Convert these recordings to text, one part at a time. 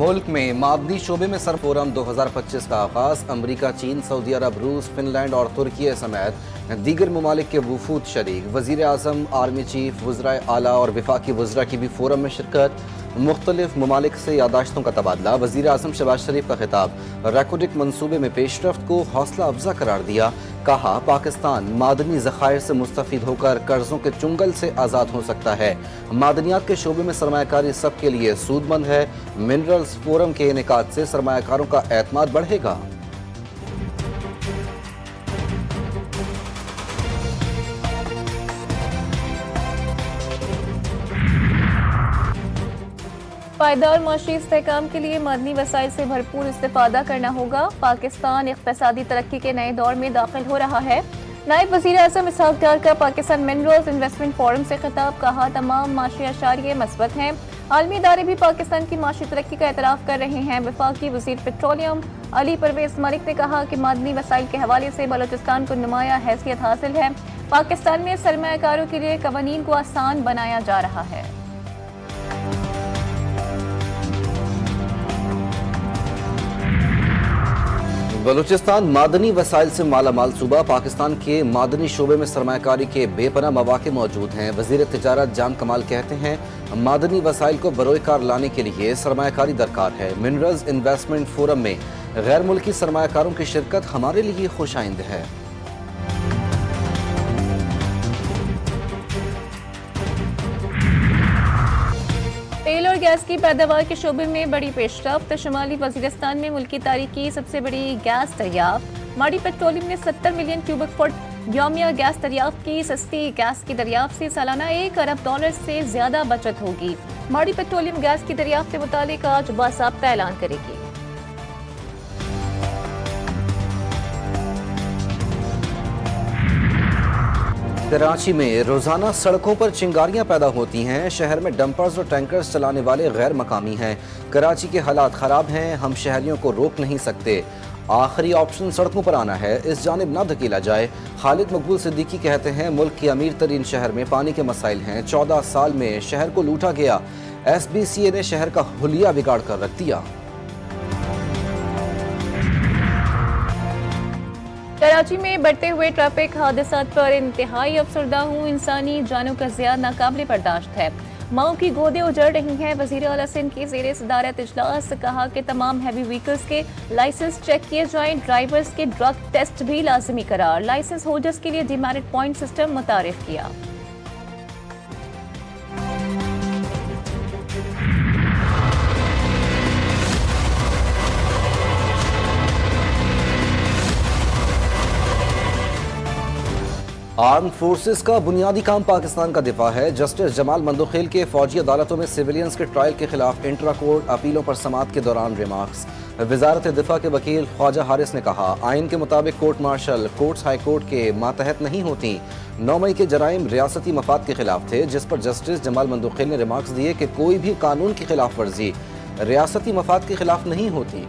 मुल्क में मादनी शोबे में सर फोरम 2025 का आगाज। अमरीका, चीन, सऊदी अरब, रूस, फिनलैंड और तुर्की समेत दीगर ममालिक के वफूद शरीक। वज़ीर आज़म, आर्मी चीफ, वज़राए आला और वफाकी वज़रा की भी फोरम में शिरकत। मुख्तलिफ ममालिक से यादाश्तों का तबादला। वज़ीर आज़म शहबाज शरीफ का खिताब। रैकोडिक मनसूबे में पेशरफ्त को हौसला अफजा करार दिया। कहा, पाकिस्तान मादनी ज़खायर से मुस्तफ़ीद होकर कर्जों के चुंगल से आज़ाद हो सकता है। मादनियात के शोबे में सरमायाकारी सबके लिए सूदमंद है। मिनरल्स फोरम के इनेकाद से सरमायाकारों का एतमाद बढ़ेगा। पायदार माशी इस्तेहकाम के लिए मदनी वसाइल से भरपूर इस्तेफादा करना होगा। पाकिस्तान इक़्तिसादी तरक्की के नए दौर में दाखिल हो रहा है। नायब वज़ीर आज़म इसहाक डार का पाकिस्तान मिनरल्स इन्वेस्टमेंट फोरम से खिताब। कहा, तमाम माशी अशारिये मस्बत हैं। आलमी इदारे भी पाकिस्तान की माशी तरक्की का एतराफ़ कर रहे हैं। वफाकी वज़ीर पेट्रोलियम अली परवेज़ मलिक ने कहा कि मादनी वसाइल के हवाले से बलोचिस्तान को नुमाया हैसियत हासिल है। पाकिस्तान में सरमायाकारों के लिए कवानीन को आसान बनाया जा रहा है। बलूचिस्तान मादनी वसाइल से मालामाल सूबा। पाकिस्तान के मादनी शोबे में सरमायाकारी के बेपनाह मौके मौजूद हैं। वज़ीर तिजारत जान कमाल कहते हैं, मादनी वसाइल को बरोएकार लाने के लिए सरमायाकारी दरकार है। मिनरल्स इन्वेस्टमेंट फोरम में गैर मुल्की सरमायाकारों की शिरकत हमारे लिए खुशाइंद है। तेल और गैस की पैदावार के शोबे में बड़ी पेशरफ्त। शुमाली वजीरिस्तान में मुल्की तारीख की सबसे बड़ी गैस दरियाफ्त। माड़ी पेट्रोलियम ने 70 मिलियन क्यूबिक फुट यौमिया गैस दरियाफ्त की। सस्ती गैस की दरियाफ्त से सालाना $1 अरब से ज्यादा बचत होगी। माड़ी पेट्रोलियम गैस की दरियाफ्त के मुतालिक आज बासाब्ता ऐलान करेगी। कराची में रोजाना सड़कों पर चिंगारियां पैदा होती हैं। शहर में डंपर्स और टैंकर्स चलाने वाले गैर मकामी हैं। कराची के हालात खराब हैं। हम शहरियों को रोक नहीं सकते। आखिरी ऑप्शन सड़कों पर आना है, इस जानिब न धकेला जाए। खालिद मकबूल सिद्दीकी कहते हैं, मुल्क के अमीर तरीन शहर में पानी के मसाइल हैं। 14 साल में शहर को लूटा गया। SBCA ने शहर का हुलिया बिगाड़ कर रख दिया। कराची में बढ़ते हुए ट्रैफिक हादसात पर इंतहाई अफसरदा हूँ। इंसानी जानों का ज़िया नाकाबिले बर्दाश्त है। माओ की गोदें उजड़ रही हैं। वज़ीर आला सिंध की ज़ेरे सदारत इजलास। कहा कि तमाम हैवी व्हीकल्स के लाइसेंस चेक किए जाएं। ड्राइवर्स के ड्रग टेस्ट भी लाजमी करार। लाइसेंस होल्डर्स के लिए डिमेरिट पॉइंट सिस्टम मुतारिफ किया। आर्म फोर्सेस का बुनियादी काम पाकिस्तान का दिफा है। जस्टिस जमाल मंदोखेल के फौजी अदालतों में सिविलियंस के ट्रायल के खिलाफ इंट्रा कोर्ट अपीलों पर समाअत के दौरान रिमार्क्स। वजारत दिफा के वकील ख्वाजा हारिस ने कहा, आइन के मुताबिक court martial courts high court के मातहत नहीं होती। 9 मई के जराइम रियासती मफाद के खिलाफ थे, जिस पर जस्टिस जमाल मंदोखेल ने रिमार्क्स दिए कि कोई भी कानून की खिलाफ वर्जी रियासती मफाद के खिलाफ नहीं होती।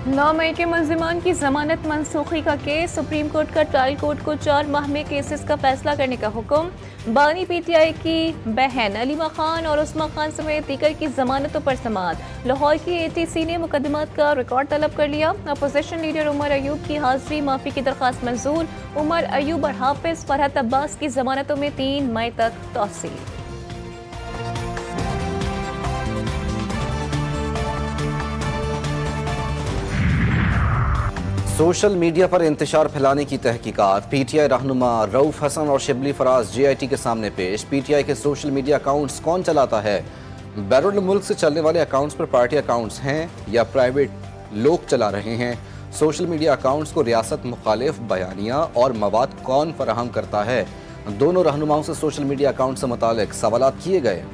9 मई के मुल्जिमान की जमानत मनसूखी का केस। सुप्रीम कोर्ट का ट्रायल कोर्ट को 4 माह में केसेस का फैसला करने का हुक्म। बानी PTI की बहन अलीमा खान और उस्मा खान समेत दीगर की जमानतों पर समाअत। लाहौर की ATC ने मुकदमात का रिकॉर्ड तलब कर लिया। अपोजिशन लीडर उमर अयूब की हाजिरी माफी की दरख्वास्त मंजूर। उमर अयूब और हाफिज फरहत अब्बास की जमानतों में 3 मई तक तौसील। सोशल मीडिया पर इंतशार फैलाने की तहकीकात। PTI रहनुमा रऊफ हसन और शिबली फराज JIT के सामने पेश। PTI के सोशल मीडिया अकाउंट्स कौन चलाता है? बैरून मुल्क से चलने वाले अकाउंट्स पर पार्टी अकाउंट्स हैं या प्राइवेट लोग चला रहे हैं? सोशल मीडिया अकाउंट्स को रियासत मुखालिफ बयानिया और मवाद कौन फराहम करता है? दोनों रहनुमाओं से सोशल मीडिया अकाउंट से मुतालिक सवालात किए गए।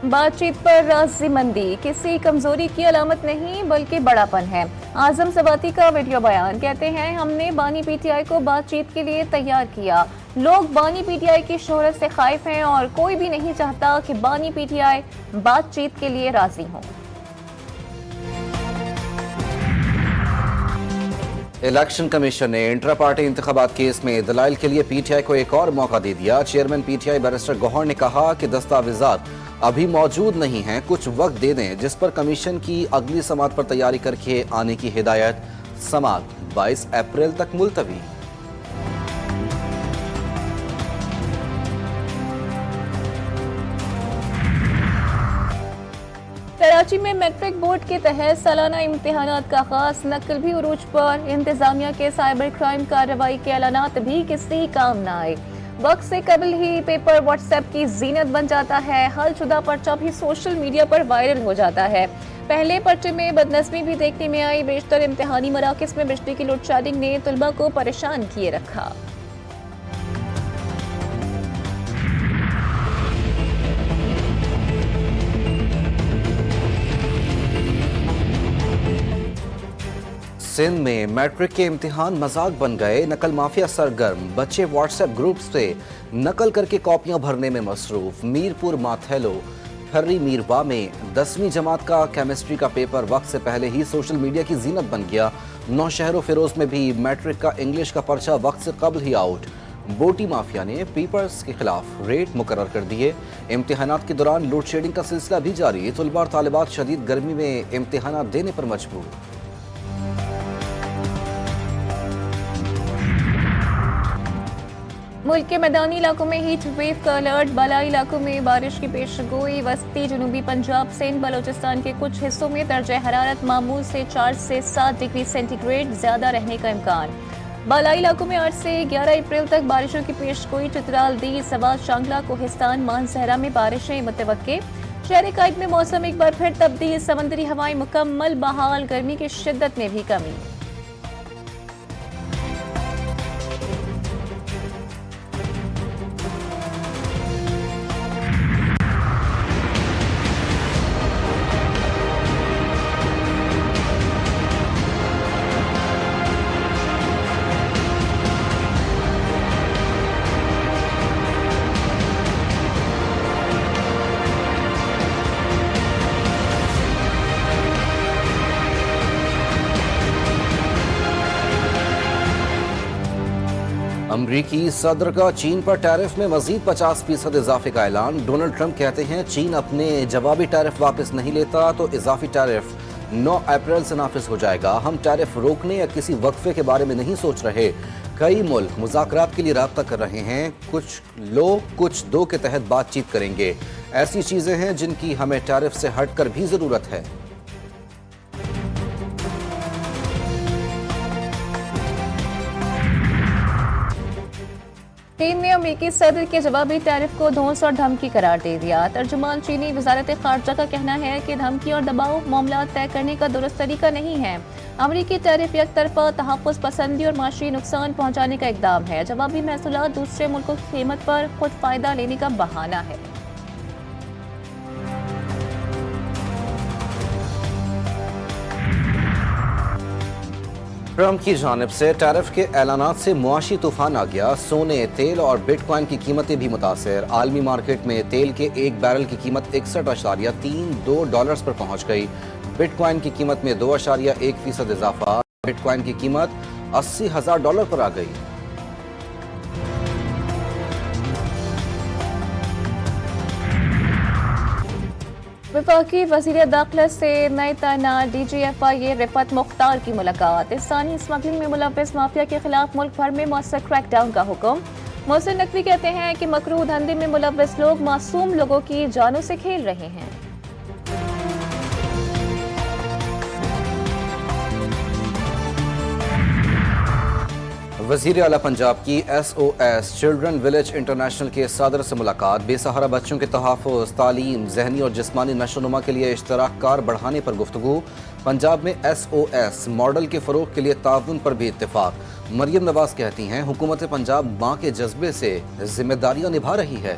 बातचीत पर राज़ीमंदी किसी कमजोरी की अलामत नहीं बल्कि बड़ापन है। आजम सवाती का वीडियो बयान, कहते हैं हमने बानी पीटीआई को बातचीत के लिए तैयार किया। लोग बानी पीटीआई की शोहरत से खाइफ हैं और कोई भी नहीं चाहता कि बानी पीटीआई बातचीत के लिए राजी हों। इलेक्शन कमीशन ने इंट्रा पार्टी इंतखाबात केस में दलाइल के लिए पीटीआई को एक और मौका दे दिया। चेयरमैन पीटीआई बैरिस्टर गौहर ने कहा कि दस्तावेजात अभी मौजूद नहीं हैं, कुछ वक्त दे दें, जिस पर कमीशन की अगली समाअत पर तैयारी करके आने की हिदायत। समाअत 22 अप्रैल तक मुलतवी। कराची में मैट्रिक बोर्ड के तहत सालाना इम्तिहानात का आगाज, नकल भी उरूज पर। इंतजामिया के साइबर क्राइम कार्रवाई के ऐलानात भी किसी काम न आए। वक्त से कबल ही पेपर व्हाट्सएप की जीनत बन जाता है। हलशुदा पर्चा भी सोशल मीडिया पर वायरल हो जाता है। पहले पर्चे में बदनज़मी भी देखने में आई। बेशतर इम्तिहानी मराकज़ में बिजली की लोड शेडिंग ने तलबा को परेशान किए रखा। सिंध में मैट्रिक के इम्तिहान मजाक बन गए। नकल माफिया सरगर्म, बच्चे व्हाट्सएप ग्रुप से नकल करके कॉपियां भरने में मसरूफ। मीरपुर माथेलो फर्री मीरवा में 10वीं जमात का केमिस्ट्री का पेपर वक्त से पहले ही सोशल मीडिया की जीनत बन गया। नौशहर फिरोज में भी मैट्रिक का इंग्लिश का पर्चा वक्त से कबल ही आउट। बोटी माफिया ने पेपर्स के खिलाफ रेट मुकर्रर कर दिए। इम्तिहानात के दौरान लोड शेडिंग का सिलसिला भी जारी। तलबा और तालिबात शदीद गर्मी में इम्तिहानात देने पर मजबूर। मुल्क के मैदानी इलाकों में हीट वेव का अलर्ट, बालाई इलाकों में बारिश की पेशगोई। वस्ती जनूबी पंजाब, सिंध, बलोचिस्तान के कुछ हिस्सों में दर्जा हरारत मामूल से 4 से 7 डिग्री सेंटीग्रेड ज्यादा रहने का इम्कान। बालाई इलाकों में 8 से 11 अप्रैल तक बारिशों की पेशगोई। चित्राल, दी, सवात, शांगला, कोहिस्तान, मानसहरा में बारिशें मुतवक्के। शहर कायद में मौसम एक बार फिर तब्दील, समंदरी हवाएं मुकम्मल बहाल, गर्मी की शिद्दत में भी कमी। अमरीकी सदर का चीन पर टैरिफ में मजीद 50% इजाफे का ऐलान। डोनाल्ड ट्रंप कहते हैं चीन अपने जवाबी टैरिफ वापस नहीं लेता तो इजाफी टैरिफ 9 अप्रैल से नाफिज हो जाएगा। हम टैरिफ रोकने या किसी वक्फे के बारे में नहीं सोच रहे। कई मुल्क मुज़ाकरात के लिए राब्ता कर रहे हैं। कुछ लोग कुछ दो के तहत बातचीत करेंगे। ऐसी चीजें हैं जिनकी हमें टैरिफ से हटकर भी जरूरत है। चीन ने अमेरिकी सदर के जवाबी टैरिफ को धौंस और धमकी करार दे दिया। तर्जुमान चीनी वजारत खारजा का कहना है कि धमकी और दबाव मामला तय करने का दुरुस्त तरीका नहीं है। अमेरिकी टैरिफ एक तरफा तहफ़्फ़ुज़ पसंदी और माशी नुकसान पहुंचाने का इकदाम है। जवाबी महसूलात दूसरे मुल्कों की कीमत पर खुद फायदा लेने का बहाना है। ट्रंप की जानिब से टैरिफ के ऐलानात से मुआशी तूफान आ गया। सोने, तेल और बिटकॉइन की कीमतें भी मुतासर। आलमी मार्केट में तेल के एक बैरल की कीमत 61.32 डॉलर्स पर पहुंच गई। बिटकॉइन की कीमत में 2.1% इजाफा। बिटकॉइन की कीमत $80,000 पर आ गई। वफाकी वज़ीर दाखिला से नए तैनात DGFI रिफत मुख्तार की मुलाकात। इंसानी स्मगलिंग में मुलव्वस माफिया के खिलाफ मुल्क भर में मौसर क्रैकडाउन का हुक्म। मोहसिन नकवी कहते हैं कि मकरूह धंधे में मुलव्वस लोग मासूम लोगों की जानों से खेल रहे हैं। वज़ीर आला पंजाब की SOS चिल्ड्रन विलेज इंटरनेशनल के सदर से मुलाकात। बेसहारा बच्चों के तहफ़्फ़ुज़, तालीम, जहनी और जिस्मानी नशोनुमा के लिए इश्तराक कार बढ़ाने पर गुफ्तगू। पंजाब में SOS मॉडल के फ़रोग़ के लिए ताउन पर भी इत्तेफाक। मरियम नवाज़ कहती हैं हुकूमत पंजाब माँ के जज्बे से जिम्मेदारियाँ निभा रही है।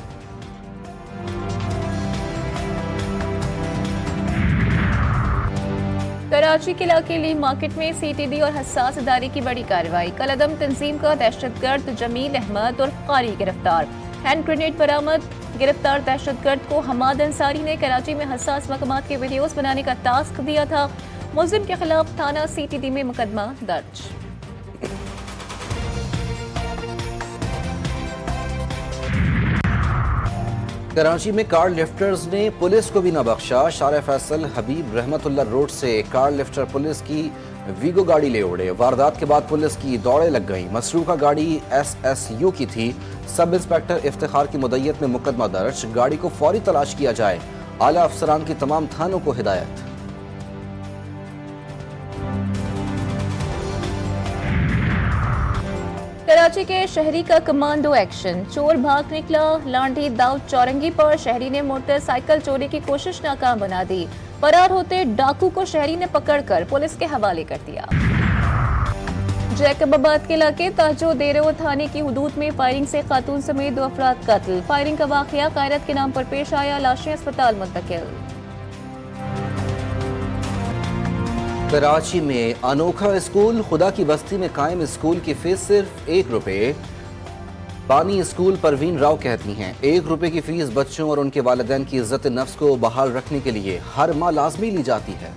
कराची के इलाके ली मार्केट में सीटीडी और हसास इदारे की बड़ी कार्रवाई। कलअदम तंजीम का दहशतगर्द जमील अहमद और कारी गिरफ्तार। हैंड ग्रेनेड बरामद। गिरफ्तार दहशतगर्द को हमाद अंसारी ने कराची में हसास मकामात के वीडियोस बनाने का टास्क दिया था। मुलजिम के खिलाफ थाना सीटीडी में मुकदमा दर्ज। कराची में कार लिफ्टर्स ने पुलिस को भी न बख्शा। शार फैसल हबीब रहमतुल्लाह रोड से कार लिफ्टर पुलिस की वीगो गाड़ी ले उड़े। वारदात के बाद पुलिस की दौड़े लग गईं। मसरूका गाड़ी SSU की थी। सब इंस्पेक्टर इफ्तिखार की मुद्दत में मुकदमा दर्ज। गाड़ी को फौरी तलाश किया जाए। आला अफसरान की तमाम थानों को हिदायत। कराची के शहरी का कमांडो एक्शन। चोर भाग निकला। लांडी दाऊद चौरंगी पर शहरी ने मोटरसाइकिल चोरी की कोशिश नाकाम बना दी। फरार होते डाकू को शहरी ने पकड़कर पुलिस के हवाले कर दिया। जैकबाबाद के इलाके ताजो देरो थाने की हुदूद में फायरिंग से खातून समेत 2 अफराद कत्ल। फायरिंग का वाकया कायरत के नाम पर पेश आया। लाशें अस्पताल मुंतकिल। कराची में अनोखा स्कूल। खुदा की बस्ती में कायम स्कूल की फीस सिर्फ ₹1। बानी स्कूल परवीन राव कहती हैं ₹1 की फीस बच्चों और उनके वालिदैन की इज्जत नफ्स को बहाल रखने के लिए हर माह लाजमी ली जाती है।